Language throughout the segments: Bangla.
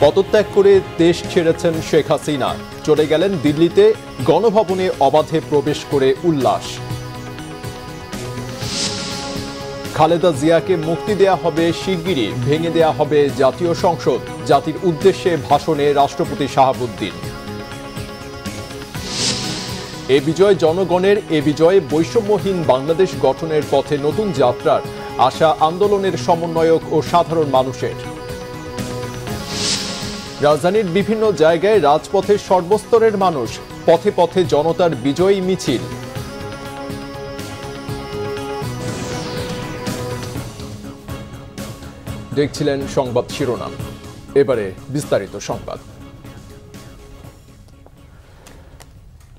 পদত্যাগ করে দেশ ছেড়েছেন শেখ হাসিনা, চলে গেলেন দিল্লিতে। গণভবনে অবাধে প্রবেশ করে উল্লাস। খালেদা জিয়াকে মুক্তি দেয়া হবে শিগগিরই, ভেঙে দেয়া হবে জাতীয় সংসদ। জাতির উদ্দেশ্যে ভাষণে রাষ্ট্রপতি শাহাবুদ্দিন। এ বিজয় জনগণের, এ বিজয় বৈষম্যহীন বাংলাদেশ গঠনের পথে নতুন যাত্রার আশা আন্দোলনের সমন্বয়ক ও সাধারণ মানুষের। রাজধানীর বিভিন্ন জায়গায় রাজপথের সর্বস্তরের মানুষ, পথে পথে জনতার বিজয়ী মিছিল। দেখছিলেন সংবাদ শিরোনাম, এবারে বিস্তারিত সংবাদ।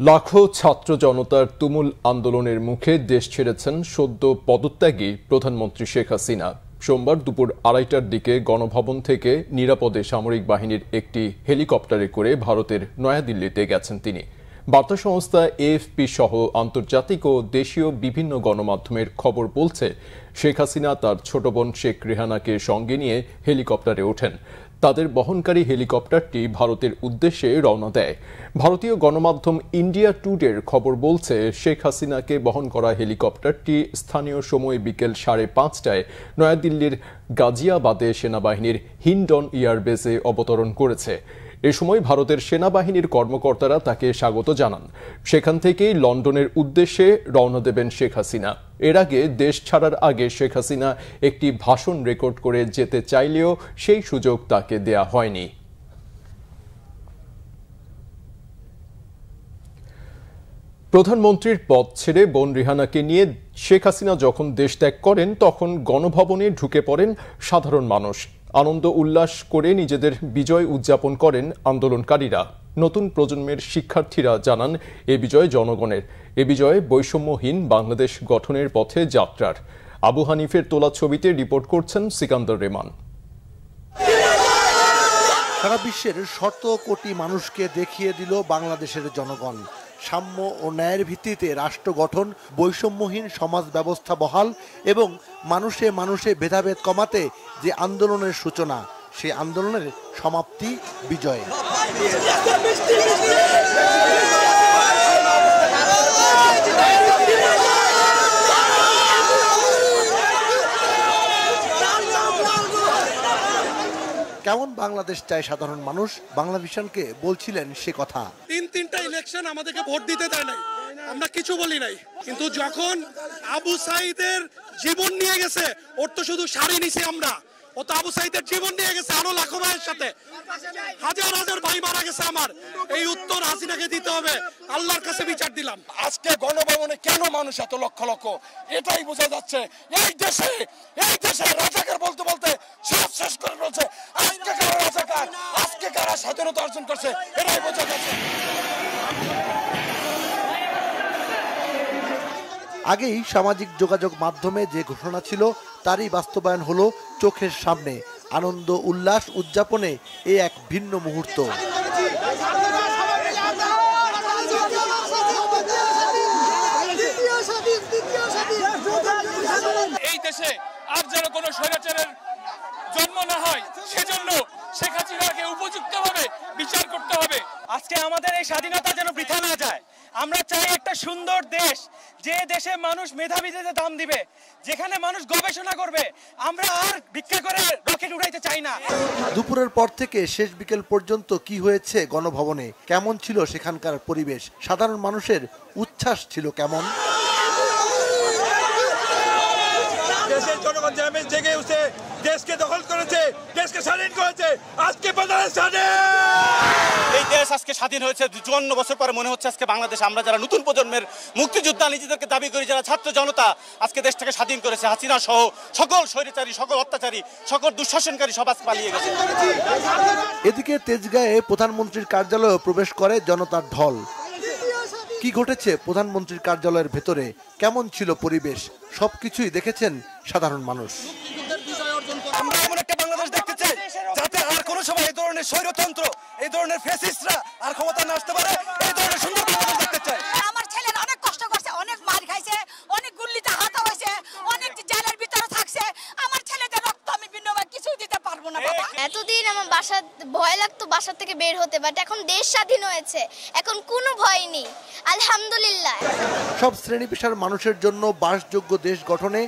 লাখো ছাত্র জনতার তুমুল আন্দোলনের মুখে দেশ ছেড়েছেন সদ্য পদত্যাগী প্রধানমন্ত্রী শেখ হাসিনা। সোমবার দুপুর 2:30টার দিকে গণভবন থেকে নিরাপদে সামরিক বাহিনীর একটি হেলিকপ্টারে করে ভারতের নয়াদিল্লিতে গেছেন তিনি। বার্তা সংস্থা এএফপি সহ আন্তর্জাতিক ও দেশীয় বিভিন্ন গণমাধ্যমের খবর বলছে, শেখ হাসিনা তার ছোট বোন শেখ রেহানাকে সঙ্গে নিয়ে হেলিকপ্টারে ওঠেন। তাদের বহনকারী হেলিকপ্টারটি ভারতের উদ্দেশ্যে রওনা দেয়। ভারতীয় গণমাধ্যম ইন্ডিয়া টুডের খবর বলছে, শেখ হাসিনাকে বহন করা হেলিকপ্টারটি স্থানীয় সময় বিকেল 5:30টায় নয়াদিল্লির গাজিয়াবাদে সেনাবাহিনীর হিন্ডন এয়ারবেসে অবতরণ করেছে। এ সময় ভারতের সেনাবাহিনীর কর্মকর্তারা তাকে স্বাগত জানান। সেখান থেকেই লন্ডনের উদ্দেশ্যে রওনা দেবেন শেখ হাসিনা। এর আগে দেশ ছাড়ার আগে শেখ হাসিনা একটি ভাষণ রেকর্ড করে যেতে চাইলেও সেই সুযোগ তাকে দেয়া হয়নি। প্রধানমন্ত্রীর পদ ছেড়ে বোন রেহানাকে নিয়ে শেখ হাসিনা যখন দেশ ত্যাগ করেন, তখন গণভবনে ঢুকে পড়েন সাধারণ মানুষ। আনন্দ উল্লাস করে নিজেদের বিজয় উদযাপন করেন আন্দোলনকারীরা। নতুন প্রজন্মের শিক্ষার্থীরা জানান, এ বিজয় জনগণের, এ বিজয় বৈষম্যহীন বাংলাদেশ গঠনের পথে যাত্রার। আবু হানিফের তোলা ছবিতে রিপোর্ট করছেন সিকান্দার রেমান। সারা বিশ্বের শত কোটি মানুষকে দেখিয়ে দিল বাংলাদেশের জনগণ। সাম্য ও ন্যায়ের ভিত্তিতে রাষ্ট্র গঠন, বৈষম্যহীন সমাজ ব্যবস্থা বহাল এবং মানুষে মানুষে ভেদাভেদ কমাতে যে আন্দোলনের সূচনা, সেই আন্দোলনের সমাপ্তি বিজয়। কেমন বাংলাদেশ চায় সাধারণ মানুষ, বাংলা ভিশনকে বলছিলেন সে কথা। তিনটা ইলেকশন আমাদেরকে ভোট দিতে দেয় নাই, আমরা কিছু বলি নাই, কিন্তু যখন আবু সাইদের জীবন নিয়ে গেছে, ওর তো শুধু শাড়ি নিছি আমরা, ও তো আবু সাইদের জীবন নিয়ে গেছে আরো লাখো ভাইয়ের সাথে, হাজার হাজার ভাই মারা গেছে আমার। এই উত্তর হাসিনাকে দিতে হবে, আল্লাহর কাছে বিচার দিলাম। আজকে গণভবনে কেন মানুষ এত লক্ষ লক্ষ, এটাই বোঝা যাচ্ছে। এই দেশে রাজাকার বলতে বলতে সব শেষ করে রয়েছে। আজকে কারা রাজাকার, আজকে কারা স্বাধীনতা অর্জন করছে, এটাই বোঝা যাচ্ছে। আগেই সামাজিক যোগাযোগ মাধ্যমে যে ঘোষণা ছিল, তারই বাস্তবায়ন হলো চোখের সামনে। আনন্দ উল্লাস উদযাপনে এ এক ভিন্ন মুহূর্ত। এই দেশে আর যেন কোনো স্বৈরাচারের জন্ম না হয়, সেজন্য শেখ হাসিনাকে উপযুক্তভাবে বিচার করতে হবে। আজকে আমাদের এই স্বাধীনতা যেন বৃথা না যায়। আমরা চাই একটা সুন্দর দেশ, যে দেশে মানুষ মেধাবীদের দাম দিবে, যেখানে মানুষ গবেষণা করবে। আমরা আর ভিক্ষা করে রকেট উড়াইতে চাই না। দুপুরের পর থেকে শেষ বিকেল পর্যন্ত কি হয়েছে গণভবনে, কেমন ছিল সেখানকার পরিবেশ, সাধারণ মানুষের উচ্ছ্বাস ছিল কেমন? দেশের জনগণ জেগে উঠে দেশকে দখল করেছে, দেশকে স্বাধীন করেছে। আজকে এই দেশ আজকে স্বাধীন হয়েছে ৫৪ বছর পরে। মনে হচ্ছে আজকে বাংলাদেশ, আমরা যারা নতুন প্রজন্মের মুক্তিযোদ্ধা নিজেদেরকে দাবি করি, যারা ছাত্র জনতা আজকে দেশটাকে স্বাধীন করেছে। হাসিনা সহ সকল স্বৈরাচারী, সকল অত্যাচারী, সকল দুঃশাসনকারী সব আজ পালিয়ে গেছে। এদিকে তেজগাঁয়ে প্রধানমন্ত্রীর কার্যালয়ে প্রবেশ করে জনতার ঢল। কি ঘটেছে প্রধানমন্ত্রীর কার্যালয়ের ভেতরে, কেমন ছিল পরিবেশ, সবকিছুই দেখেছেন সাধারণ মানুষ। আমরা এমন একটা বাংলাদেশ দেখতে চাই যাতে আর কোনো সময় এই ধরনের স্বৈরতন্ত্র, এই ধরনের ফ্যাসিস্টরা আর ক্ষমতা না আসতে পারে। এই ধরনের সুন্দর বাংলাদেশ দেখতে চাই। আমার ছেলেরা অনেক কষ্ট করছে, অনেক মার খাইছে, অনেক গুল্লিতে হাতা হয়েছে, অনেক জেলের ভিতরে থাকছে। আমার ছেলেদের রক্ত আমি বিনিময়ে কিছুই দিতে পারবো না বাবা। এতদিন আমার ভয় লাগতো বাসা থেকে বের হতে, বাট এখন দেশ স্বাধীন হয়েছে, এখন কোনো ভয় নেই, আলহামদুলিল্লাহ। সব শ্রেণী পেশার মানুষের জন্য বাসযোগ্য দেশ গঠনে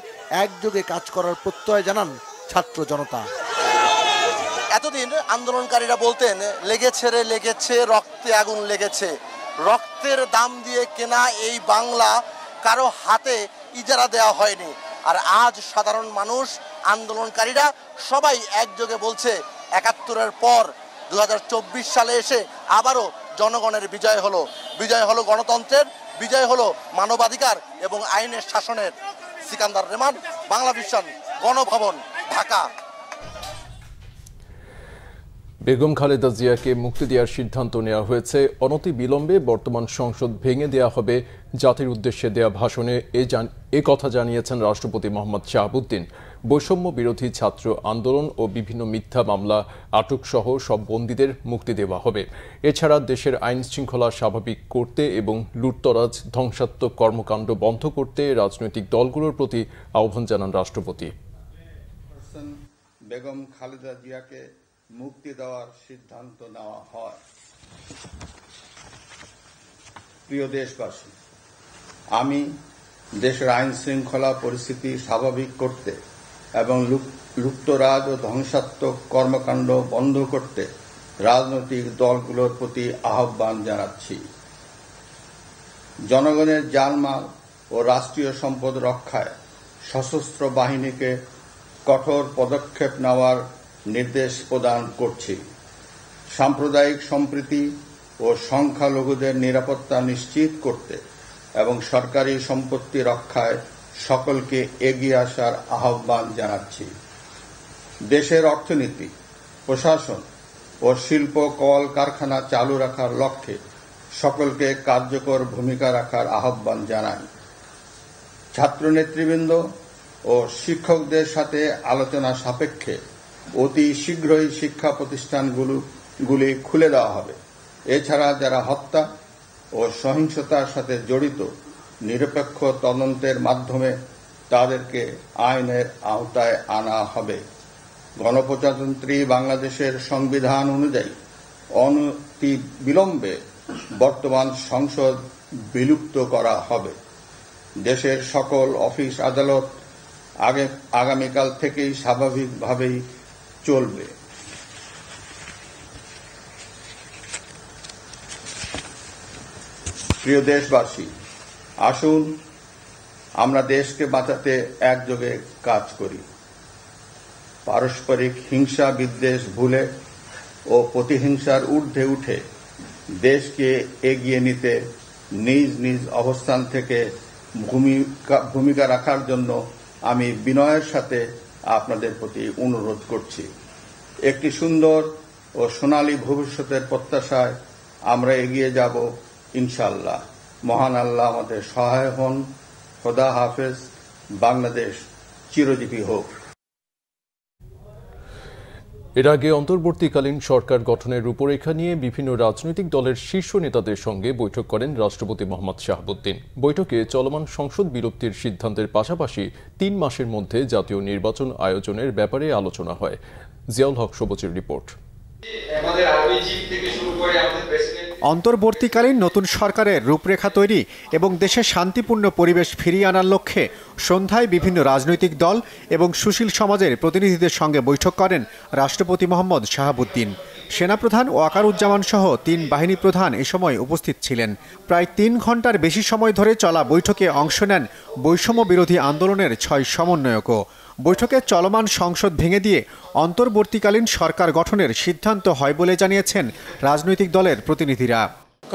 একযোগে কাজ করার প্রত্যয় জানান ছাত্র জনতা। এতদিন আন্দোলনকারীরা বলতেন লেগেছে রক্তে আগুন লেগেছে, রক্তের দাম দিয়ে কেনা এই বাংলা কারো হাতে ইজারা দেওয়া হয়নি। আর আজ সাধারণ মানুষ, আন্দোলনকারীরা সবাই একযোগে বলছে ৭১-এর পর ২০২৪ সালে এসে আবারও জনগণের বিজয় হলো গণতন্ত্রের, বিজয় হলো মানবাধিকার এবং আইনের শাসনের। সিকান্দার রেমান, বাংলা ভিশন, গণভবন, ঢাকা। বেগম খালেদা জিয়াকে মুক্তি দেওয়ার সিদ্ধান্ত নেওয়া হয়েছে। অনতি বিলম্বে বর্তমান সংসদ ভেঙে দেওয়া হবে। জাতির উদ্দেশ্যে দেওয়া ভাষণে এ কথা জানিয়েছেন রাষ্ট্রপতি মোহাম্মদ শাহাবুদ্দিন। বৈষম্য বিরোধী ছাত্র আন্দোলন ও বিভিন্ন মিথ্যা মামলা আটক সহ সব বন্দীদের মুক্তি দেওয়া হবে। এছাড়া দেশের আইন শৃঙ্খলা স্বাভাবিক করতে এবং লুটতরাজ, ধ্বংসাত্মক কর্মকাণ্ড বন্ধ করতে রাজনৈতিক দলগুলোর প্রতি আহ্বান জানান রাষ্ট্রপতি। বেগম খালেদা জিয়াকে মুক্তি দেওয়ার সিদ্ধান্ত নেওয়া হয়। প্রিয় দেশবাসী, আমি দেশের আইন শৃঙ্খলা পরিস্থিতি স্বাভাবিক করতে এবং লুপ্তরাজ ও ধ্বংসাত্মক কর্মকাণ্ড বন্ধ করতে রাজনৈতিক দলগুলোর প্রতি আহ্বান জানাচ্ছি। জনগণের জানমাল ও রাষ্ট্রীয় সম্পদ রক্ষায় সশস্ত্র বাহিনীকে কঠোর পদক্ষেপ নেওয়ার নির্দেশ প্রদান করছি। সাম্প্রদায়িক সম্প্রীতি ও সংখ্যালঘুদের নিরাপত্তা নিশ্চিত করতে এবং সরকারি সম্পত্তি রক্ষায় সকলকে এগিয়ে আসার আহ্বান জানাচ্ছি। দেশের অর্থনীতি, প্রশাসন ও শিল্প কল কারখানা চালু রাখার লক্ষ্যে সকলকে কার্যকর ভূমিকা রাখার আহ্বান জানাই। ছাত্র নেতৃবৃন্দ ও শিক্ষকদের সাথে আলোচনা সাপেক্ষে অতি শীঘ্রই শিক্ষা প্রতিষ্ঠানগুলি খুলে দেওয়া হবে। এছাড়া যারা হত্যা ও সহিংসতার সাথে জড়িত নিরপেক্ষ তদন্তের মাধ্যমে তাদেরকে আইনের আওতায় আনা হবে। গণপ্রজাতন্ত্রী বাংলাদেশের সংবিধান অনুযায়ী অনতি বিলম্বে বর্তমান সংসদ বিলুপ্ত করা হবে। দেশের সকল অফিস আদালত আগামীকাল থেকেই স্বাভাবিকভাবেই চলবে। প্রিয় দেশবাসী, আসুন আমরা দেশকে বাঁচাতে একযোগে কাজ করি। পারস্পরিক হিংসা বিদ্বেষ ভুলে ও প্রতিহিংসার ঊর্ধ্বে উঠে দেশকে এগিয়ে নিতে নিজ নিজ অবস্থান থেকে ভূমিকা রাখার জন্য আমি বিনয়ের সাথে আপনাদের প্রতি অনুরোধ করছি। একটি সুন্দর ও সোনালী ভবিষ্যতের প্রত্যাশায় আমরা এগিয়ে যাব ইনশাআল্লাহ। মহান আল্লাহ আমাদের সহায় হন। খোদা হাফেজ। বাংলাদেশ চিরজীবী হোক। এর আগে অন্তর্বর্তীকালীন সরকার গঠনের রূপরেখা নিয়ে বিভিন্ন রাজনৈতিক দলের শীর্ষ নেতাদের সঙ্গে বৈঠক করেন রাষ্ট্রপতি মোহাম্মদ শাহাবুদ্দিন। বৈঠকে চলমান সংসদ বিলুপ্তির সিদ্ধান্তের পাশাপাশি ৩ মাসের মধ্যে জাতীয় নির্বাচন আয়োজনের ব্যাপারে আলোচনা হয়। জিয়াউল হক সবুজের রিপোর্ট। অন্তর্বর্তীকালীন নতুন সরকারের রূপরেখা তৈরি এবং দেশে শান্তিপূর্ণ পরিবেশ ফিরিয়ে আনার লক্ষ্যে সন্ধ্যায় বিভিন্ন রাজনৈতিক দল এবং সুশীল সমাজের প্রতিনিধিদের সঙ্গে বৈঠক করেন রাষ্ট্রপতি মোহাম্মদ শাহাবুদ্দিন। সেনাপ্রধান ওয়াকারুজ্জামান সহ ৩ বাহিনী প্রধান এ সময় উপস্থিত ছিলেন। প্রায় ৩ ঘণ্টার বেশি সময় ধরে চলা বৈঠকে অংশ নেন বৈষম্য বিরোধী আন্দোলনের ৬ সমন্বয়কও। বৈঠকে চলমান সংসদ ভেঙে দিয়ে অন্তর্বর্তীকালীন সরকার গঠনের সিদ্ধান্ত হয় বলে জানিয়েছেন রাজনৈতিক দলের প্রতিনিধিরা।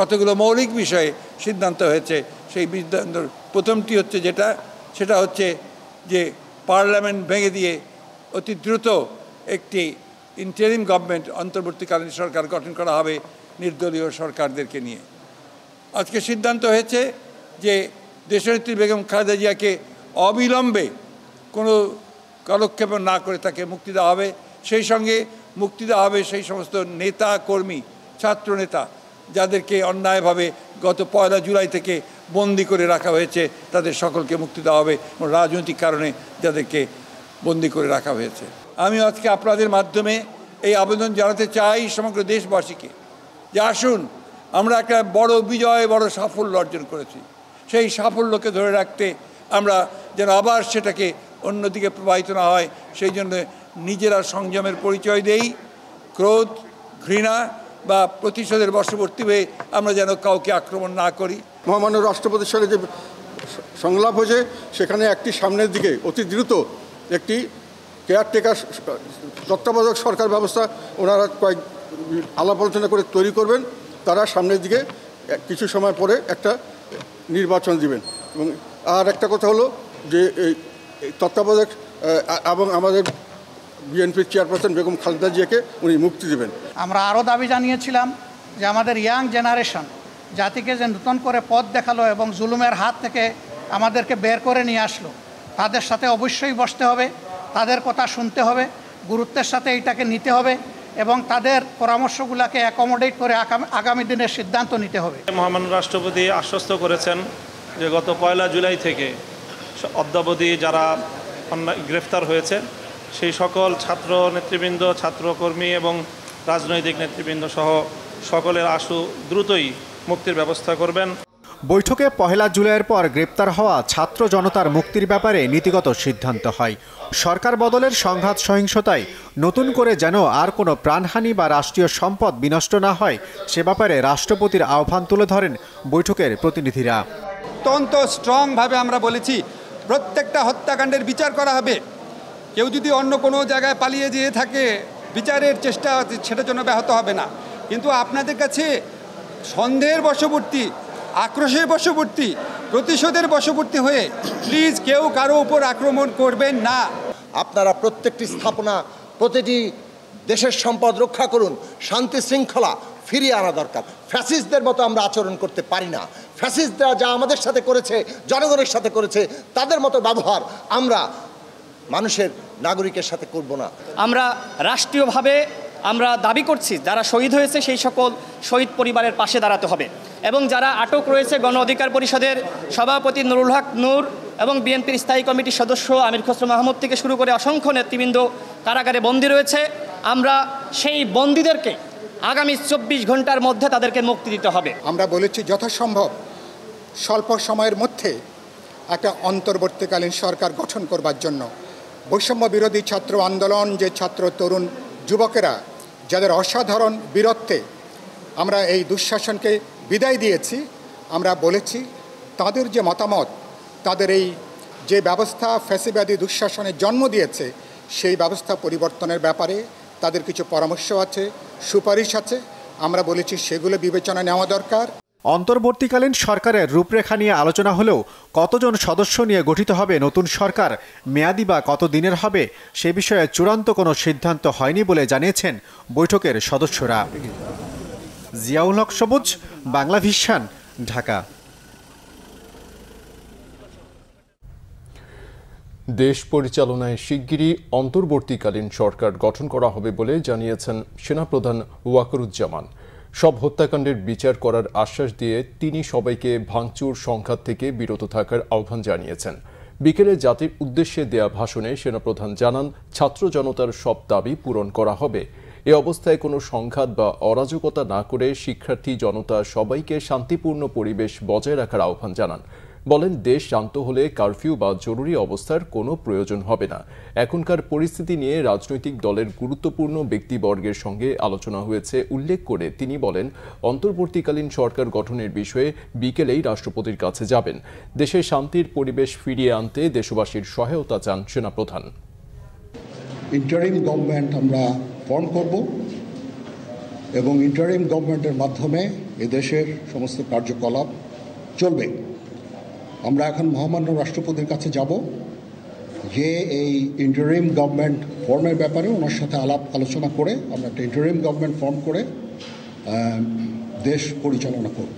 কতগুলো মৌলিক বিষয়ে সিদ্ধান্ত হয়েছে। সেই সিদ্ধান্ত প্রথমটি হচ্ছে সেটা হচ্ছে যে পার্লামেন্ট ভেঙে দিয়ে অতি দ্রুত একটি ইন্টারিম গভর্নমেন্ট, অন্তর্বর্তীকালীন সরকার গঠন করা হবে নির্দলীয় সরকারদেরকে নিয়ে। আজকে সিদ্ধান্ত হয়েছে যে দেশনেত্রী বেগম খালেদা জিয়াকে অবিলম্বে কোনো কালক্ষেপ না করে তাকে মুক্তি দেওয়া হবে। সেই সঙ্গে মুক্তি দেওয়া হবে সেই সমস্ত নেতা কর্মী, ছাত্র নেতা যাদেরকে অন্যায়ভাবে গত ১ জুলাই থেকে বন্দি করে রাখা হয়েছে, তাদের সকলকে মুক্তি দেওয়া হবে। রাজনৈতিক কারণে যাদেরকে বন্দি করে রাখা হয়েছে। আমি আজকে আপনাদের মাধ্যমে এই আবেদন জানাতে চাই সমগ্র দেশবাসীকে যে আসুন, আমরা একটা বড় বিজয়, বড় সাফল্য অর্জন করেছি। সেই সাফল্যকে ধরে রাখতে আমরা যেন আবার সেটাকে অন্যদিকে প্রবাহিত না হয়, সেই জন্য নিজেরা সংযমের পরিচয় দেই। ক্রোধ, ঘৃণা বা প্রতিশোধের বশবর্তী হয়ে আমরা যেন কাউকে আক্রমণ না করি। মহামান্য রাষ্ট্রপতির সঙ্গে যে সংলাপ হয়েছে, সেখানে একটি সামনের দিকে অতি দ্রুত একটি কেয়ারটেকার তত্ত্বাবধায়ক সরকার ব্যবস্থা ওনারা কয়েক আলাপ আলোচনা করে তৈরি করবেন। তারা সামনের দিকে কিছু সময় পরে একটা নির্বাচন দিবেন। এবং আর একটা কথা হলো যে এই তত্ত্বাবধায়ক এবং আমাদের বিএনপির চেয়ারপারসন বেগম খালেদা জিয়াকে উনি মুক্তি দেবেন। আমরা আরও দাবি জানিয়েছিলাম যে আমাদের ইয়াং জেনারেশন জাতিকে যে নতুন করে পথ দেখালো এবং জুলুমের হাত থেকে আমাদেরকে বের করে নিয়ে আসলো, তাদের সাথে অবশ্যই বসতে হবে, তাদের কথা শুনতে হবে, গুরুত্বের সাথে এইটাকে নিতে হবে এবং তাদের পরামর্শগুলোকে অ্যাকোমোডেট করে আগামী দিনের সিদ্ধান্ত নিতে হবে। মহামান্য রাষ্ট্রপতি আশ্বস্ত করেছেন যে গত 1 জুলাই থেকে অদ্যাবধি যারা গ্রেফতার হয়েছে সেই সকল ছাত্র নেতৃবৃন্দ, ছাত্রকর্মী এবং রাজনৈতিক নেতৃবৃন্দ সহ সকলের আশু দ্রুতই মুক্তির ব্যবস্থা করবেন। বৈঠকে 1 জুলাইয়ের পর গ্রেপ্তার হওয়া ছাত্র জনতার মুক্তির ব্যাপারে নীতিগত সিদ্ধান্ত হয়। সরকার বদলের সংঘাত সহিংসতায় নতুন করে যেন আর কোনো প্রাণহানি বা রাষ্ট্রীয় সম্পদ বিনষ্ট না হয়, সে ব্যাপারে রাষ্ট্রপতির আহ্বান তুলে ধরেন বৈঠকের প্রতিনিধিরা। অত্যন্ত স্ট্রংভাবে আমরা বলেছি প্রত্যেকটা হত্যাকাণ্ডের বিচার করা হবে। কেউ যদি অন্য কোনো জায়গায় পালিয়ে যেয়ে থাকে, বিচারের চেষ্টা সেটার জন্য ব্যাহত হবে না। কিন্তু আপনাদের কাছে সন্দেহের বশবর্তী, আক্রোশের বশবর্তী, প্রতিশোধের বশবর্তী হয়ে প্লিজ কেউ কারো উপর আক্রমণ করবেন না। আপনারা প্রত্যেকটি স্থাপনা, প্রতিটি দেশের সম্পদ রক্ষা করুন। শান্তি শৃঙ্খলা ফিরিয়ে আনা দরকার। ফ্যাসিস্টদের মতো আমরা আচরণ করতে পারি না। ফ্যাসিস্টরা যা আমাদের সাথে করেছে, জনগণের সাথে করেছে, তাদের মতো ব্যবহার আমরা মানুষের, নাগরিকের সাথে করব না। আমরা রাষ্ট্রীয়ভাবে আমরা দাবি করছি যারা শহীদ হয়েছে সেই সকল শহীদ পরিবারের পাশে দাঁড়াতে হবে এবং যারা আটক রয়েছে গণ অধিকার পরিষদের সভাপতি নুরুল হক নূর এবং বিএনপির স্থায়ী কমিটির সদস্য আমির খসরু মাহমুদ থেকে শুরু করে অসংখ্য নেতৃবৃন্দ কারাগারে বন্দী রয়েছে, আমরা সেই বন্দীদেরকে আগামী 24 ঘন্টার মধ্যে তাদেরকে মুক্তি দিতে হবে। আমরা বলেছি যথাসম্ভব স্বল্প সময়ের মধ্যে একটা অন্তর্বর্তীকালীন সরকার গঠন করবার জন্য। বৈষম্য বিরোধী ছাত্র আন্দোলন, যে ছাত্র তরুণ যুবকেরা যাদের অসাধারণ বীরত্বে আমরা এই দুঃশাসনকে বিদায় দিয়েছি, আমরা বলেছি তাদের যে মতামত, তাদের এই যে ব্যবস্থা ফ্যাসিবাদী দুঃশাসনের জন্ম দিয়েছে, সেই ব্যবস্থা পরিবর্তনের ব্যাপারে তাদের কিছু পরামর্শ আছে, সুপারিশ আছে। আমরা বলেছি সেগুলো বিবেচনা নেওয়া দরকার। অন্তর্বর্তীকালীন সরকারের রূপরেখা নিয়ে আলোচনা হলেও কতজন সদস্য নিয়ে গঠিত হবে নতুন সরকার, মেয়াদি বা কত দিনের হবে, সে বিষয়ে চূড়ান্ত কোনো সিদ্ধান্ত হয়নি বলে জানিয়েছেন বৈঠকের সদস্যরা। জিয়াউল হক সবুজ, বাংলা ভিশন, ঢাকা। দেশ পরিচালনায় শিগগিরই অন্তর্বর্তীকালীন সরকার গঠন করা হবে বলে জানিয়েছেন সেনাপ্রধান ওয়াকারুজ্জামান। সব হত্যাকাণ্ডের বিচার করার আশ্বাস দিয়ে তিনি সবাইকে ভাঙচুর সংঘাত থেকে বিরত থাকার আহ্বান জানিয়েছেন। বিকেলে জাতির উদ্দেশ্যে দেয়া ভাষণে সেনাপ্রধান জানান, ছাত্র জনতার সব দাবি পূরণ করা হবে। এ অবস্থায় কোনো সংঘাত বা অরাজকতা না করে শিক্ষার্থী জনতা সবাইকে শান্তিপূর্ণ পরিবেশ বজায় রাখার আহ্বান জানান। বলেন, দেশ শান্ত হলে কারফিউ বা জরুরি অবস্থার কোনো প্রয়োজন হবে না। এখনকার পরিস্থিতি নিয়ে রাজনৈতিক দলের গুরুত্বপূর্ণ ব্যক্তিবর্গের সঙ্গে আলোচনা হয়েছে উল্লেখ করে তিনি বলেন, অন্তর্বর্তীকালীন সরকার গঠনের বিষয়ে বিকেলেই রাষ্ট্রপতির কাছে যাবেন। দেশে শান্তির পরিবেশ ফিরিয়ে আনতে দেশবাসীর সহায়তা চান সেনাপ্রধান। ইন্টারিম গভর্নমেন্ট আমরা ফর্ম করব এবং ইন্টারিম গভর্নমেন্টের মাধ্যমে এদেশের সমস্ত কার্যকলাপ চলবে। আমরা এখন মহামান্য রাষ্ট্রপতির কাছে যাব, যে এই ইন্টারিম গভর্নমেন্ট ফর্মের ব্যাপারে ওনার সাথে আলোচনা করে আমরা একটা ইন্টারিম গভর্নমেন্ট ফর্ম করে দেশ পরিচালনা করব।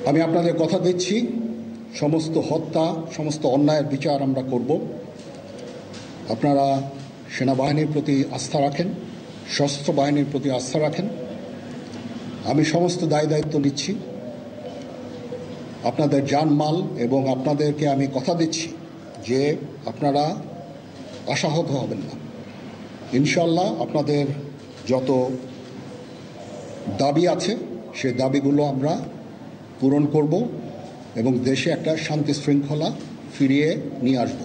আমি আপনাদের কথা দিচ্ছি, সমস্ত হত্যা, সমস্ত অন্যায়ের বিচার আমরা করব। আপনারা সেনাবাহিনীর প্রতি আস্থা রাখেন, সশস্ত্র বাহিনীর প্রতি আস্থা রাখেন। আমি সমস্ত দায়িত্ব নিচ্ছি। আপনাদের জানমাল এবং আপনাদেরকে আমি কথা দিচ্ছি যে আপনারা আশাহত হবেন না। ইনশাল্লাহ আপনাদের যত দাবি আছে সেই দাবিগুলো আমরা পূরণ করব এবং দেশে একটা শান্তি শৃঙ্খলা ফিরিয়ে নিয়ে আসব।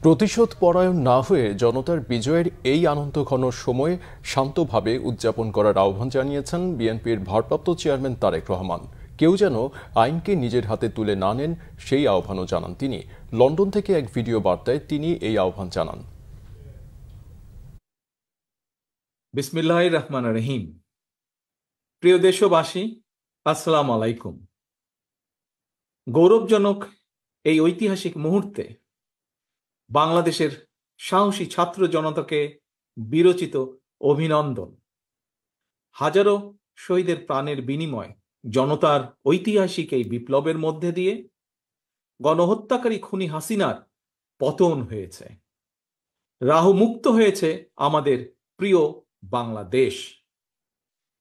প্রতিশোধ পরায়ণ না হয়ে জনতার বিজয়ের এই আনন্দঘন সময় শান্তভাবে উদযাপন করার আহ্বান জানিয়েছেন বিএনপির ভারপ্রাপ্ত চেয়ারম্যান তারেক রহমান। কেউ যেন আইনকে নিজের হাতে তুলে না নেন সেই আহ্বানও জানান তিনি। লন্ডন থেকে এক ভিডিও বার্তায় তিনি এই আহ্বান জানান। বিসমিল্লাহির রহমানির রহিম। প্রিয় দেশবাসী, আসসালামু আলাইকুম। গৌরবজনক এই ঐতিহাসিক মুহূর্তে বাংলাদেশের সাহসী ছাত্র জনতাকে বিরচিত অভিনন্দন। হাজারো শহীদের প্রাণের বিনিময় জনতার ঐতিহাসিক এই বিপ্লবের মধ্যে দিয়ে গণহত্যাকারী খুনি হাসিনার পতন হয়েছে, রাহু মুক্ত হয়েছে আমাদের প্রিয় বাংলাদেশ।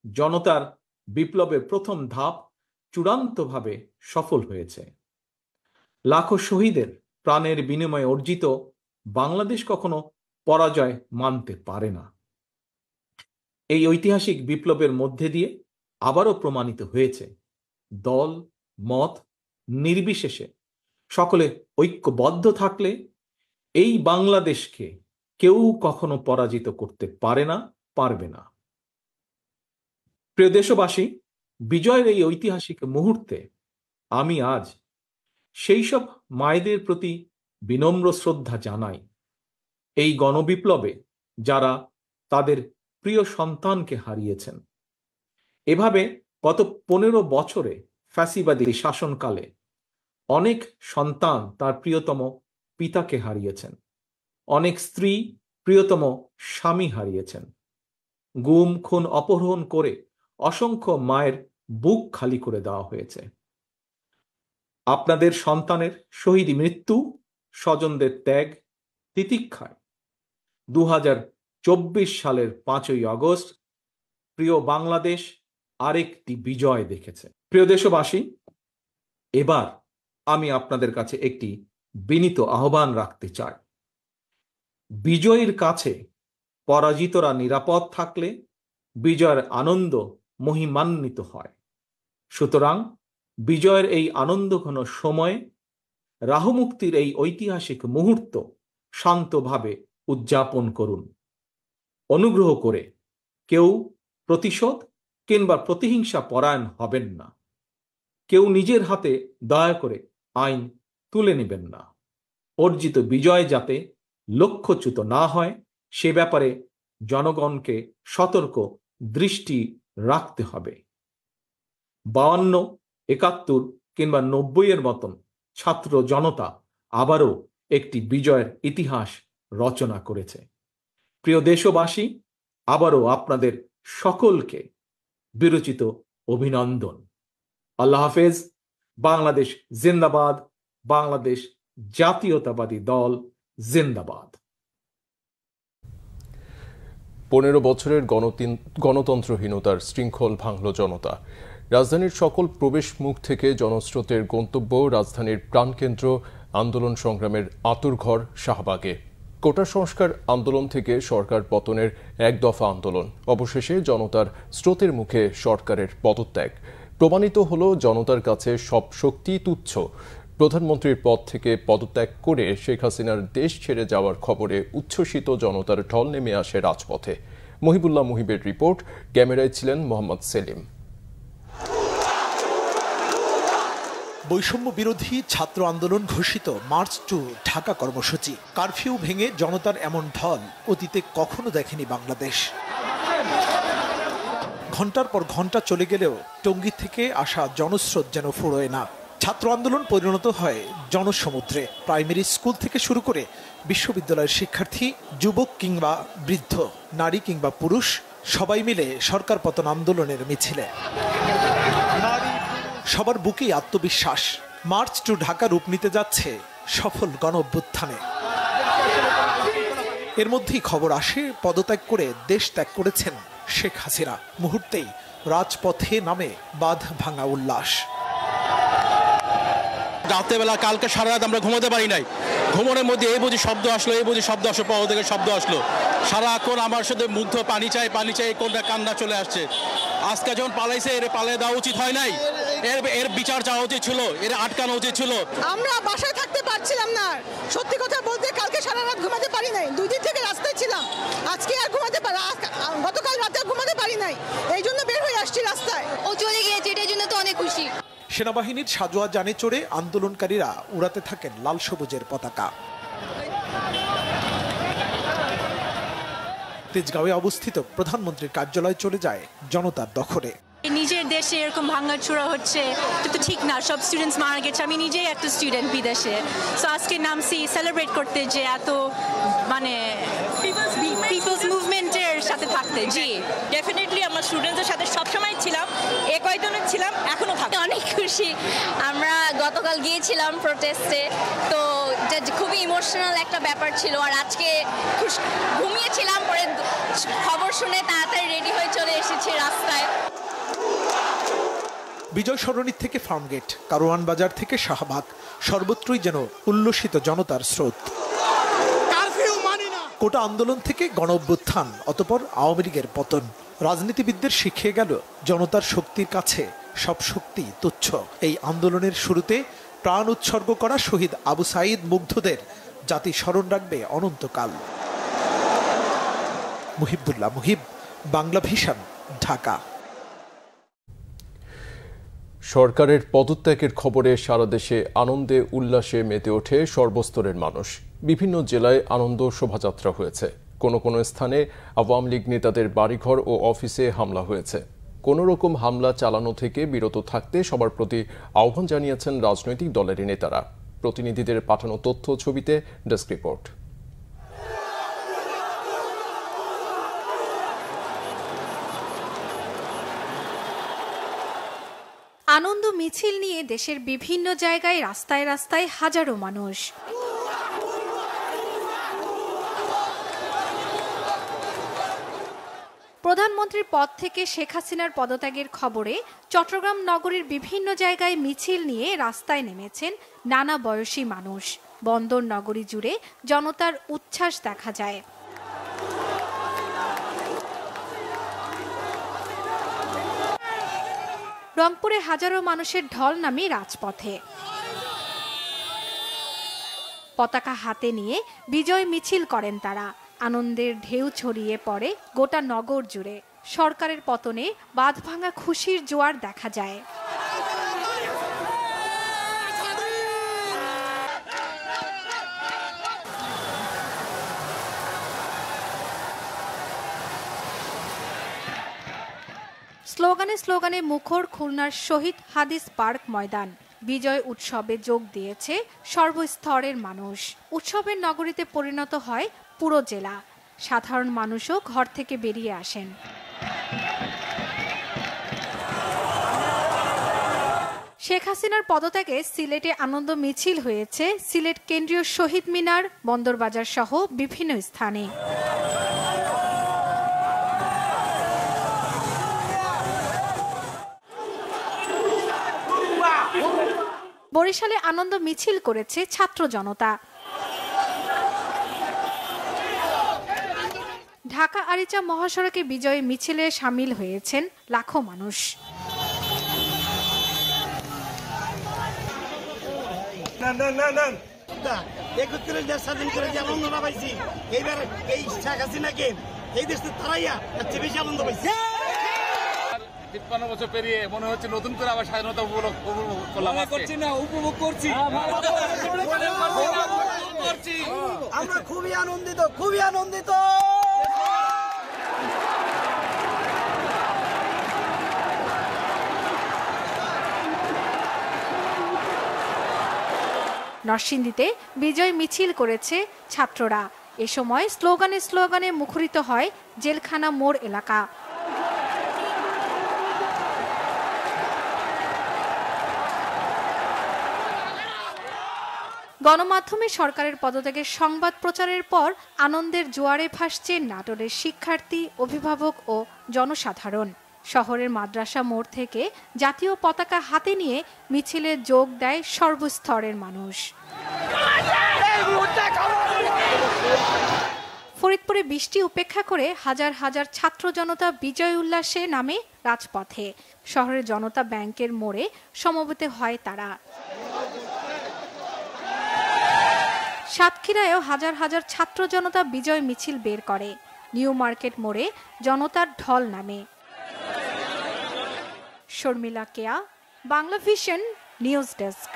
জনতার বিপ্লবের প্রথম ধাপ চূড়ান্তভাবে সফল হয়েছে। লাখো শহীদের প্রাণের বিনিময়ে অর্জিত বাংলাদেশ কখনো পরাজয় মানতে পারে না। এই ঐতিহাসিক বিপ্লবের মধ্যে দিয়ে আবারও প্রমাণিত হয়েছে দল মত নির্বিশেষে সকলে ঐক্যবদ্ধ থাকলে এই বাংলাদেশকে কেউ কখনো পরাজিত করতে পারে না, পারবে না। প্রিয় দেশবাসী, বিজয়ের এই ঐতিহাসিক মুহূর্তে আমি আজ সেই সব মায়েদের প্রতি বিনম্র শ্রদ্ধা জানাই এই গণবিপ্লবে যারা তাদের প্রিয় সন্তানকে হারিয়েছেন। এভাবে গত 15 বছরে ফ্যাসিবাদী শাসনকালে অনেক সন্তান তার প্রিয়তম পিতাকে হারিয়েছেন, অনেক স্ত্রী প্রিয়তম স্বামী হারিয়েছেন। গুম খুন অপহরণ করে অসংখ্য মায়ের বুক খালি করে দেওয়া হয়েছে। আপনাদের সন্তানের শহীদ মৃত্যু, স্বজনদের ত্যাগ তিতিক্ষায় 2024 সালের 5ই আগস্ট প্রিয় বাংলাদেশ আরেকটি বিজয় দেখেছে। প্রিয় দেশবাসী, এবার আমি আপনাদের কাছে একটি বিনীত আহ্বান রাখতে চাই। বিজয়ীর কাছে পরাজিতরা নিরাপদ থাকলে বিজয়ের আনন্দ মহিমান্বিত হয়। সুতরাং বিজয়ের এই আনন্দঘন সময়ে রাহুমুক্তির এই ঐতিহাসিক মুহূর্ত শান্তভাবে উদযাপন করুন। অনুগ্রহ করে কেউ প্রতিশোধ কিংবা প্রতিহিংসা পরায়ণ হবেন না। কেউ নিজের হাতে দয়া করে আইন তুলে নেবেন না। অর্জিত বিজয় যাতে লক্ষ্যচ্যুত না হয় সে ব্যাপারে জনগণকে সতর্ক দৃষ্টি রাখতে হবে। 52, 71 কিংবা 90 মতন ছাত্র জনতা আবারও একটি বিজয়ের ইতিহাস রচনা করেছে। প্রিয় দেশবাসী, আবারও আপনাদের সকলকে বিরচিত অভিনন্দন। আল্লাহ হাফেজ। বাংলাদেশ জিন্দাবাদ। বাংলাদেশ জাতীয়তাবাদী দল জিন্দাবাদ। 15 বছরের গণতন্ত্রহীনতার শৃঙ্খল ভাঙল জনতা। রাজধানীর সকল প্রবেশ মুখ থেকে জনস্রোতের গন্তব্য রাজধানীর প্রাণকেন্দ্র আন্দোলন সংগ্রামের আতুরঘর শাহবাগে। কোটা সংস্কার আন্দোলন থেকে সরকার পতনের এক দফা আন্দোলন, অবশেষে জনতার স্রোতের মুখে সরকারের পদত্যাগ। প্রমাণিত হলো জনতার কাছে সব শক্তি তুচ্ছ। প্রধানমন্ত্রীর পদ থেকে পদত্যাগ করে শেখ হাসিনার দেশ ছেড়ে যাওয়ার খবরে উচ্ছ্বসিত জনতার ঢল নেমে আসে রাজপথে। মহিবুল্লাহ মুহিবের রিপোর্ট, ক্যামেরায় ছিলেন মোহাম্মদ সেলিম। বৈষম্য বিরোধী ছাত্র আন্দোলন ঘোষিত মার্চ টু ঢাকা কর্মসূচি। কারফিউ ভেঙে জনতার এমন ঢল অতীতে কখনো দেখেনি বাংলাদেশ। ঘন্টার পর ঘন্টা চলে গেলেও টঙ্গী থেকে আসা জনস্রোত যেন ফুরোয় না। ছাত্র আন্দোলন পরিণত হয় জনসমুদ্রে। প্রাইমারি স্কুল থেকে শুরু করে বিশ্ববিদ্যালয়ের শিক্ষার্থী, যুবক কিংবা বৃদ্ধ, নারী কিংবা পুরুষ, সবাই মিলে সরকার পতন আন্দোলনের মিছিলে। সবার বুকেই আত্মবিশ্বাস। মার্চ টু ঢাকা রূপ নিতে যাচ্ছে সফল গণ অভ্যুত্থানে। এর মধ্যেই খবর আসে পদত্যাগ করে দেশ ত্যাগ করেছেন শেখ হাসিনা। মুহূর্তেই রাজপথে নামে বাঁধ ভাঙা উল্লাস। রাতের বেলা কালকে সারা রাত আমরা ঘুমাতে পারি নাই। ঘুমনের মধ্যে এই বুঝি শব্দ আসলো, এই বুঝি শব্দ আসলো, পাওয়া থেকে শব্দ আসলো। সারাক্ষণ আমার সাথে মুগ্ধ, পানি চাই কোনটা কান্না চলে আসছে। আজকে যখন পালাইছে এর পালিয়ে দেওয়া উচিত হয় নাই, এর বিচার চাওয়া উচিত ছিল, এর আটকানো উচিত ছিল। আমরা বাসায় থাকতে পারছিলাম না, সত্যি কথা বলতে কালকে সারা রাত ঘুমাতে পারি নাই, 2 দিন থেকে রাস্তায় ছিলাম। আজকে আর গতকাল রাতে ঘুমাতে পারি নাই, এই জন্য বের হয়ে আসছি রাস্তায়। ও চলে গিয়েছে, এটার জন্য তো অনেক খুশি। সেনাবাহিনীর সাজোয়া যানে চড়ে আন্দোলনকারীরা উড়াতে থাকেন লাল সবুজের পতাকা। তেজগাঁওয়ে অবস্থিত প্রধানমন্ত্রীর কার্যালয় চলে যায় জনতার দখলে। নিজের দেশে এরকম ভাঙাচোরা হচ্ছে, এটা তো ঠিক না। সব স্টুডেন্টস মারা গেছে, আমি নিজেই একটা স্টুডেন্ট বিদেশে। সো আজকে নামছি সেলিব্রেট করতে, যে এত মানে পিপলস মুভমেন্টের সাথে থাকতে। জি ডেফিনেটলি আমরা স্টুডেন্টদের সাথে সবসময় ছিলাম, কয়েকজনের ছিলাম, এখনো থাকি। অনেক খুশি। আমরা গতকাল গিয়েছিলাম প্রোটেস্টে, তো খুবই ইমোশনাল একটা ব্যাপার ছিল। আর আজকে ঘুমিয়েছিলাম, পরে খবর শুনে তাড়াতাড়ি রেডি হয়ে চলে এসেছি রাস্তায়। বিজয় সরণি থেকে ফার্মগেট, কারওয়ান বাজার থেকে শাহবাগ, সর্বত্রই যেন উল্লসিত জনতার স্রোত। কোটা আন্দোলন থেকে গণ অভ্যুত্থান, অতঃপর আওয়ামী লীগের পতন। রাজনীতিবিদদের শিখিয়ে গেল জনতার শক্তির কাছে সব শক্তি তুচ্ছ। এই আন্দোলনের শুরুতে প্রাণ উৎসর্গ করা শহীদ আবু সাঈদ মুগ্ধদের জাতি স্মরণ রাখবে অনন্তকাল। মুহিবুল্লাহ মুহিব, বাংলা ভিশন, ঢাকা। সরকারের পদত্যাগের খবরে সারা দেশে আনন্দে উল্লাসে মেতে ওঠে সর্বস্তরের মানুষ। বিভিন্ন জেলায় আনন্দ শোভাযাত্রা হয়েছে। কোনো কোনো স্থানে আওয়ামী লীগ নেতাদের বাড়িঘর ও অফিসে হামলা হয়েছে। কোনো রকম হামলা চালানো থেকে বিরত থাকতে সবার প্রতি আহ্বান জানিয়েছেন রাজনৈতিক দলের নেতারা। প্রতিনিধিদের পাঠানো তথ্য ছবিতে ডেস্ক রিপোর্ট। আনন্দ মিছিল নিয়ে দেশের বিভিন্ন জায়গায় রাস্তায় রাস্তায় হাজারো মানুষ। প্রধানমন্ত্রীর পদ থেকে শেখ হাসিনার পদত্যাগের খবরে চট্টগ্রাম নগরীর বিভিন্ন জায়গায় মিছিল নিয়ে রাস্তায় নেমেছেন নানা বয়সী মানুষ। বন্দর নগরী জুড়ে জনতার উচ্ছ্বাস দেখা যায়। রংপুরে হাজারো মানুষের ঢল নামে রাজপথে। পতাকা হাতে নিয়ে বিজয় মিছিল করেন তারা। আনন্দের ঢেউ ছড়িয়ে পড়ে গোটা নগর জুড়ে। সরকারের পতনে বাঁধভাঙা খুশির জোয়ার দেখা যায়। স্লোগানে স্লোগানে মুখর খুলনার শহীদ হাদিস পার্ক ময়দান। বিজয় উৎসবে যোগ দিয়েছে সর্বস্তরের মানুষ। উৎসবের নগরীতে পরিণত হয় পুরো জেলা। সাধারণ মানুষও ঘর থেকে বেরিয়ে আসেন। শেখ হাসিনার পদত্যাগে সিলেটে আনন্দ মিছিল হয়েছে সিলেট কেন্দ্রীয় শহীদ মিনার, বন্দরবাজার সহ বিভিন্ন স্থানে। বরিশালে আনন্দ মিছিল করেছে ছাত্র জনতা। ঢাকা আরিচা মহাসড়কে বিজয় মিছিলে সামিল হয়েছেন লাখো মানুষ। এই দেশ তারাইয়া বেশি আনন্দ পাইছে। ৫৩ বছর পেরিয়ে মনে হচ্ছে নতুন করে আবার স্বাধীনতা উপভোগ করছি। আমরা খুবই আনন্দিত, খুবই আনন্দিত। নরসিংদীতে বিজয় মিছিল করেছে ছাত্ররা। এ সময় স্লোগানে স্লোগানে মুখরিত হয় জেলখানা মোড় এলাকা। গণমাধ্যমে সরকারের পদত্যাগের সংবাদ প্রচারের পর আনন্দের জোয়ারে ভাসছে নাটোরের শিক্ষার্থী, অভিভাবক ও জনসাধারণ। শহরের মাদ্রাসা মোড় থেকে জাতীয় পতাকা হাতে নিয়ে মিছিলে যোগ দেয় সর্বস্তরের মানুষ। ফরিদপুরে বৃষ্টি উপেক্ষা করে হাজার হাজার ছাত্র জনতা বিজয় উল্লাসে নামে রাজপথে। শহরের জনতা ব্যাংকের মোড়ে সমবেত হয় তারা। সাতক্ষীরায়ও হাজার হাজার ছাত্র জনতা বিজয় মিছিল বের করে। নিউ মার্কেট মোড়ে জনতার ঢল নামে। Sharmila Keya, Bangla Vision news desk.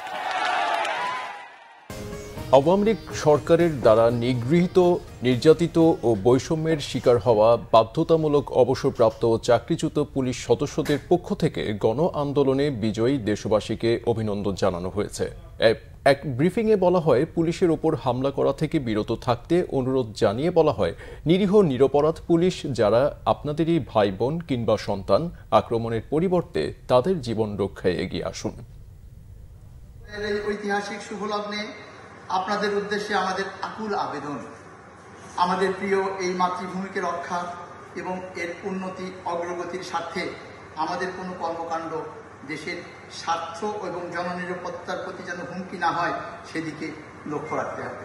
Awami League সরকারের দ্বারা নিগৃহীত, নির্যাতিত ও বৈষম্যের শিকার হওয়া বাধ্যতামূলক অবসরপ্রাপ্ত ও চাকরিচ্যুত পুলিশ সদস্যদের পক্ষ থেকে গণ আন্দোলনে বিজয়ী দেশবাসীকে অভিনন্দন জানানো হয়েছে। এক ব্রিফিংয়ে বলা হয়, পুলিশের ওপর হামলা করা থেকে বিরত থাকতে অনুরোধ জানিয়ে বলা হয়, নিরীহ নিরপরাধ পুলিশ যারা আপনাদেরই ভাই বোন কিংবা সন্তান, আক্রমণের পরিবর্তে তাদের জীবন রক্ষায় এগিয়ে আসুন। এই ঐতিহাসিক শুভলগ্নে আপনাদের উদ্দেশ্যে আমাদের আকুল আবেদন, আমাদের প্রিয় এই মাতৃভূমিকে রক্ষা এবং এর উন্নতি অগ্রগতির স্বার্থে আমাদের কোনো কর্মকাণ্ড দেশের স্বার্থ এবং জননিরাপত্তার প্রতি যেন হুমকি না হয় সেদিকে লক্ষ্য রাখতে হবে।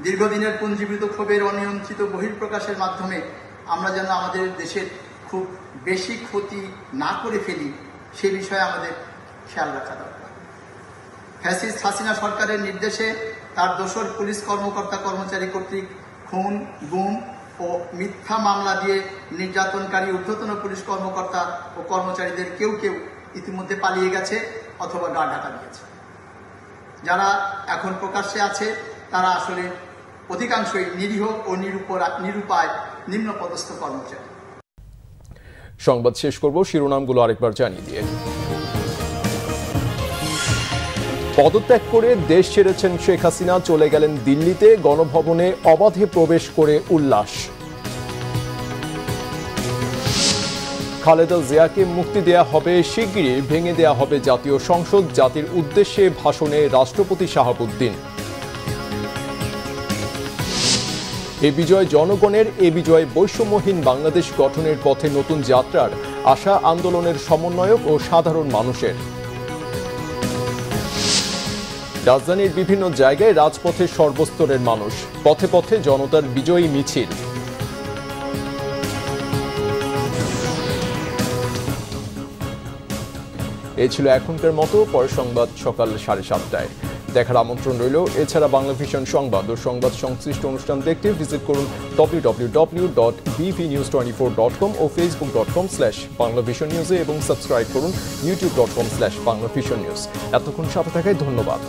দীর্ঘদিনের পুঞ্জীভূত ক্ষোভের অনিয়ন্ত্রিত বহিঃপ্রকাশের মাধ্যমে আমরা যেন আমাদের দেশের খুব বেশি ক্ষতি না করে ফেলি সে বিষয়ে আমাদের খেয়াল রাখা দরকার। ফ্যাসিস্ট হাসিনা সরকারের নির্দেশে তার দোসর পুলিশ কর্মকর্তা কর্মচারী কর্তৃক খুন, গুম ও মিথ্যা মামলা দিয়ে নির্যাতনকারী ঊর্ধ্বতন পুলিশ কর্মকর্তা ও কর্মচারীদের কেউ কেউ ইতিমধ্যে পালিয়ে গেছে অথবা গা ঢাকা দিয়েছে। যারা এখন প্রকাশ্যে আছে তারা আসলে অধিকাংশই নিরীহ ও নিরুপায় নিম্নপদস্থ কর্মচারী। সংবাদ শেষ করব শিরোনামগুলো আরেকবার জানিয়ে দিয়ে। পদত্যাগ করে দেশ ছেড়েছেন শেখ হাসিনা, চলে গেলেন দিল্লিতে। গণভবনে অবাধে প্রবেশ করে উল্লাস। খালেদা জিয়াকে মুক্তি দেয়া হবে শিগগিরই, ভেঙে দেয়া হবে জাতীয় সংসদ। জাতির উদ্দেশ্যে ভাষণে রাষ্ট্রপতি শাহাবুদ্দিন। এ বিজয় জনগণের, এ বিজয় বৈষম্যহীন বাংলাদেশ গঠনের পথে নতুন যাত্রার আশা আন্দোলনের সমন্বয়ক ও সাধারণ মানুষের। রাজধানীর বিভিন্ন জায়গায় রাজপথে সর্বস্তরের মানুষ, পথে পথে জনতার বিজয়ী মিছিল। এই ছিল এখনকার মতো। পরের সংবাদ সকাল 7:30টায় দেখার আমন্ত্রণ রইল। এছাড়া বাংলা ভিশন সংবাদ ও সংবাদ সংশ্লিষ্ট অনুষ্ঠান দেখতে ভিজিট করুন www.bvnews24.com ও facebook.com/banglavisionnews এবং সাবস্ক্রাইব করুন youtube.com/banglavisionnews। এতক্ষণ সাথে থাকায় ধন্যবাদ।